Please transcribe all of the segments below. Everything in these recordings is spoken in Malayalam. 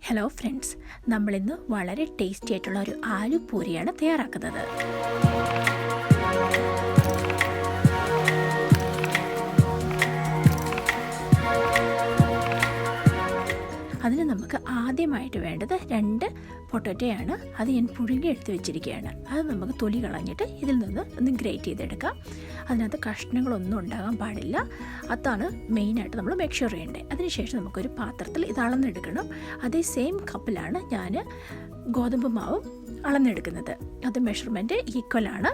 ഹലോ ഫ്രണ്ട്സ്, നമ്മളിന്ന് വളരെ ടേസ്റ്റി ആയിട്ടുള്ള ഒരു ആലു പൂരിയാണ് തയ്യാറാക്കുന്നത്. അതിന് നമുക്ക് ആദ്യമായിട്ട് വേണ്ടത് 2 പൊട്ടറ്റോയാണ്. അത് ഞാൻ പുഴുങ്ങി എടുത്ത് വെച്ചിരിക്കുകയാണ്. അത് നമുക്ക് തൊലി കളഞ്ഞിട്ട് ഇതിൽ നിന്ന് ഒന്ന് ഗ്രേറ്റ് ചെയ്തെടുക്കാം. അതിനകത്ത് കഷ്ണങ്ങളൊന്നും ഉണ്ടാകാൻ പാടില്ല. അതാണ് മെയിനായിട്ട് നമ്മൾ മേക്ക് ഷുവർ ചെയ്യേണ്ടത്. അതിനുശേഷം നമുക്കൊരു പാത്രത്തിൽ ഇത് അളന്നെടുക്കണം. അതേ സെയിം കപ്പിലാണ് ഞാൻ ഗോതമ്പ് മാവും അളന്നെടുക്കുന്നത്. അത് മെഷർമെൻറ്റ് ഈക്വലാണ്.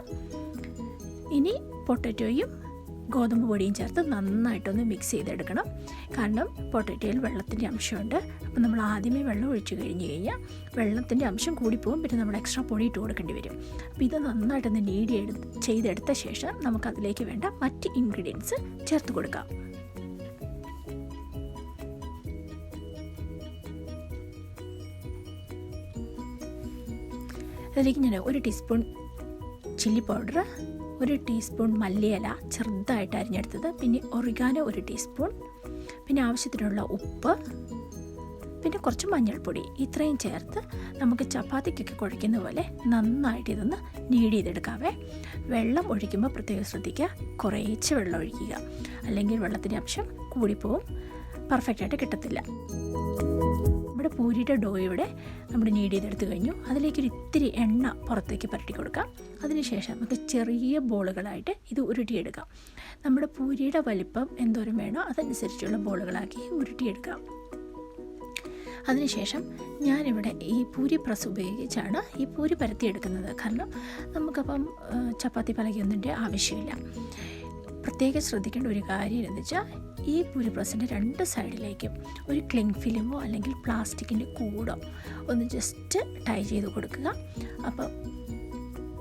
ഇനി പൊട്ടറ്റോയും ഗോതമ്പ് പൊടിയും ചേർത്ത് നന്നായിട്ടൊന്ന് മിക്സ് ചെയ്തെടുക്കണം. കാരണം പൊട്ടറ്റോയിൽ വെള്ളത്തിൻ്റെ അംശമുണ്ട്. അപ്പോൾ നമ്മൾ ആദ്യമേ വെള്ളം ഒഴിച്ച് കഴിഞ്ഞ് കഴിഞ്ഞാൽ വെള്ളത്തിൻ്റെ അംശം കൂടിപ്പോകും. പിന്നെ നമ്മൾ എക്സ്ട്രാ പൊടി ഇട്ട് കൊടുക്കേണ്ടി വരും. അപ്പോൾ ഇത് നന്നായിട്ടൊന്ന് നീഡി ചെയ്തെടുത്ത ശേഷം നമുക്കതിലേക്ക് വേണ്ട മറ്റ് ഇൻഗ്രീഡിയൻസ് ചേർത്ത് കൊടുക്കാം. അതിലേക്ക് ഞാൻ 1 ടീസ്പൂൺ ചില്ലി പൗഡർ, 1 ടീസ്പൂൺ മല്ലിയില ചെറുതായിട്ട് അരിഞ്ഞെടുത്തത്, പിന്നെ ഒറിഗാനോ 1 ടീസ്പൂൺ, പിന്നെ ആവശ്യത്തിനുള്ള ഉപ്പ്, പിന്നെ കുറച്ച് മഞ്ഞൾപ്പൊടി, ഇത്രയും ചേർത്ത് നമുക്ക് ചപ്പാത്തിക്കൊക്കെ കുഴയ്ക്കുന്ന പോലെ നന്നായിട്ട് ഇതൊന്ന് നീഡ് ചെയ്തെടുക്കാവേ. വെള്ളം ഒഴിക്കുമ്പോൾ പ്രത്യേകം ശ്രദ്ധിക്കുക, കുറേശ്ശെ വെള്ളം ഒഴിക്കുക, അല്ലെങ്കിൽ വെള്ളത്തിൻ്റെ അംശം കൂടിപ്പോവും, പെർഫെക്റ്റായിട്ട് കിട്ടത്തില്ല. നമ്മുടെ പൂരിയുടെ ഡോ ഇവിടെ നമ്മൾ നീഡ് ചെയ്തെടുത്ത് കഴിഞ്ഞു. അതിലേക്കൊരു ഇത്തിരി എണ്ണ പുറത്തേക്ക് പുരട്ടി കൊടുക്കാം. അതിനുശേഷം നമുക്ക് ചെറിയ ബോളുകളായിട്ട് ഇത് ഉരുട്ടിയെടുക്കാം. നമ്മുടെ പൂരിയുടെ വലിപ്പം എന്തോരം വേണോ അതനുസരിച്ചുള്ള ബോളുകളാക്കി ഉരുട്ടിയെടുക്കാം. അതിനുശേഷം ഞാനിവിടെ ഈ പൂരി പ്രസ് ഉപയോഗിച്ചാണ് ഈ പൂരി പരത്തിയെടുക്കുന്നത്. കാരണം നമുക്കപ്പം ചപ്പാത്തി പലകയൊന്നിൻ്റെ ആവശ്യമില്ല. പ്രത്യേകം ശ്രദ്ധിക്കേണ്ട ഒരു കാര്യം എന്ന് വെച്ചാൽ ഈ പൂരി പ്രസ്സിൻ്റെ 2 സൈഡിലേക്കും ഒരു ക്ലിങ് ഫിലിമോ അല്ലെങ്കിൽ പ്ലാസ്റ്റിക്കിൻ്റെ കൂടോ ഒന്ന് ജസ്റ്റ് ടൈ ചെയ്ത് കൊടുക്കുക. അപ്പം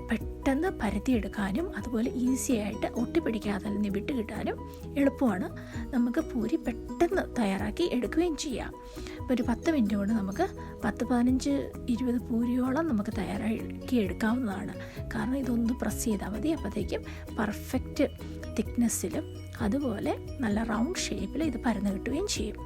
പെട്ടെന്ന് പരത്തിയെടുക്കാനും അതുപോലെ ഈസി ആയിട്ട് ഒട്ടിപ്പിടിക്കാതെ നിന്ന് വിട്ട് കിട്ടാനും എളുപ്പമാണ്. നമുക്ക് പൂരി പെട്ടെന്ന് തയ്യാറാക്കി എടുക്കുകയും ചെയ്യാം. ഇപ്പോൾ ഒരു 10 മിനിറ്റ് കൊണ്ട് നമുക്ക് 10, 15, 20 പൂരിയോളം നമുക്ക് തയ്യാറാക്കി എടുക്കാവുന്നതാണ്. കാരണം ഇതൊന്ന് പ്രസ് ചെയ്താൽ മതി. അപ്പോഴത്തേക്കും പെർഫെക്റ്റ് തിക്നെസ്സിലും അതുപോലെ നല്ല റൗണ്ട് ഷേപ്പിൽ ഇത് പരന്ന് കിട്ടുകയും ചെയ്യും.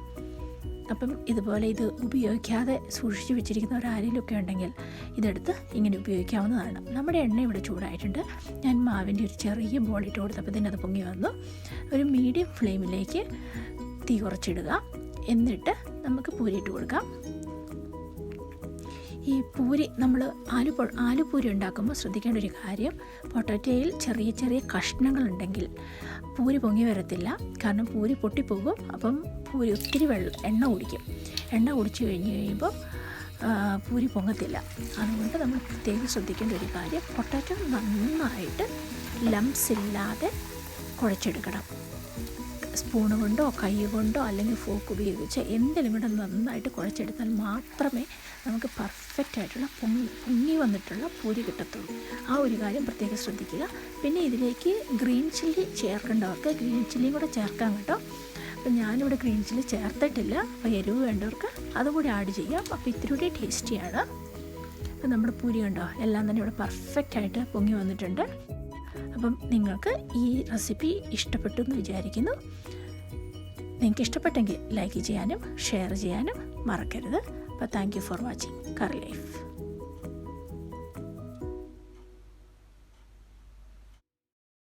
അപ്പം ഇതുപോലെ ഇത് ഉപയോഗിക്കാതെ സൂക്ഷിച്ച് വെച്ചിരിക്കുന്നവരാരെങ്കിലുമൊക്കെ ഉണ്ടെങ്കിൽ ഇതെടുത്ത് ഇങ്ങനെ ഉപയോഗിക്കാവുന്നതാണ്. നമ്മുടെ എണ്ണ ഇവിടെ ചൂടായിട്ടുണ്ട്. ഞാൻ മാവിൻ്റെ ഒരു ചെറിയ ബോളിട്ട് കൊടുത്തപ്പോൾ തന്നെ അത് പൊങ്ങി വന്നു. ഒരു മീഡിയം ഫ്ലെയിമിലേക്ക് തീ കുറച്ചിടുക. എന്നിട്ട് നമുക്ക് പൂരിയിട്ട് കൊടുക്കാം. ഈ പൂരി നമ്മൾ ആലുപൂരി ഉണ്ടാക്കുമ്പോൾ ശ്രദ്ധിക്കേണ്ട ഒരു കാര്യം, പൊട്ടാറ്റോയിൽ ചെറിയ ചെറിയ കഷ്ണങ്ങളുണ്ടെങ്കിൽ പൂരി പൊങ്ങി വരത്തില്ല. കാരണം പൂരി പൊട്ടിപ്പോകും. അപ്പം പൂരി ഒത്തിരി എണ്ണ കുടിക്കും. എണ്ണ കുടിച്ച് കഴിഞ്ഞ് കഴിയുമ്പോൾ പൂരി പൊങ്ങത്തില്ല. അതുകൊണ്ട് നമ്മൾ പ്രത്യേകം ശ്രദ്ധിക്കേണ്ട ഒരു കാര്യം, പൊട്ടാറ്റോ നന്നായിട്ട് ലംസ് ഇല്ലാതെ കുഴച്ചെടുക്കണം. സ്പൂണ് കൊണ്ടോ കൈ കൊണ്ടോ അല്ലെങ്കിൽ ഫോക്ക് ഉപയോഗിച്ച് എന്തെങ്കിലും കൂടെ നന്നായിട്ട് കുഴച്ചെടുത്താൽ മാത്രമേ നമുക്ക് പെർഫെക്റ്റായിട്ടുള്ള പൊങ്ങി വന്നിട്ടുള്ള പൂരി കിട്ടത്തുള്ളൂ. ആ ഒരു കാര്യം പ്രത്യേകം ശ്രദ്ധിക്കുക. പിന്നെ ഇതിലേക്ക് ഗ്രീൻ ചില്ലി ചേർക്കേണ്ടവർക്ക് ഗ്രീൻ ചില്ലിയും കൂടെ ചേർക്കാം കേട്ടോ. അപ്പോൾ ഞാനിവിടെ ഗ്രീൻ ചില്ലി ചേർത്തിട്ടില്ല. അപ്പോൾ എരിവ് വേണ്ടവർക്ക് അതുകൂടി ആഡ് ചെയ്യാം. അപ്പോൾ ഇത്തിരി കൂടി ടേസ്റ്റിയാണ്. അപ്പോൾ നമ്മുടെ പൂരി കണ്ടോ എല്ലാം തന്നെ ഇവിടെ പെർഫെക്റ്റായിട്ട് പൊങ്ങി വന്നിട്ടുണ്ട്. അപ്പം നിങ്ങൾക്ക് ഈ റെസിപ്പി ഇഷ്ടപ്പെട്ടു എന്ന് വിചാരിക്കുന്നു. നിങ്ങൾക്ക് ഇഷ്ടപ്പെട്ടെങ്കിൽ ലൈക്ക് ചെയ്യാനും ഷെയർ ചെയ്യാനും മറക്കരുത്. അപ്പോൾ thank you for watching curry life.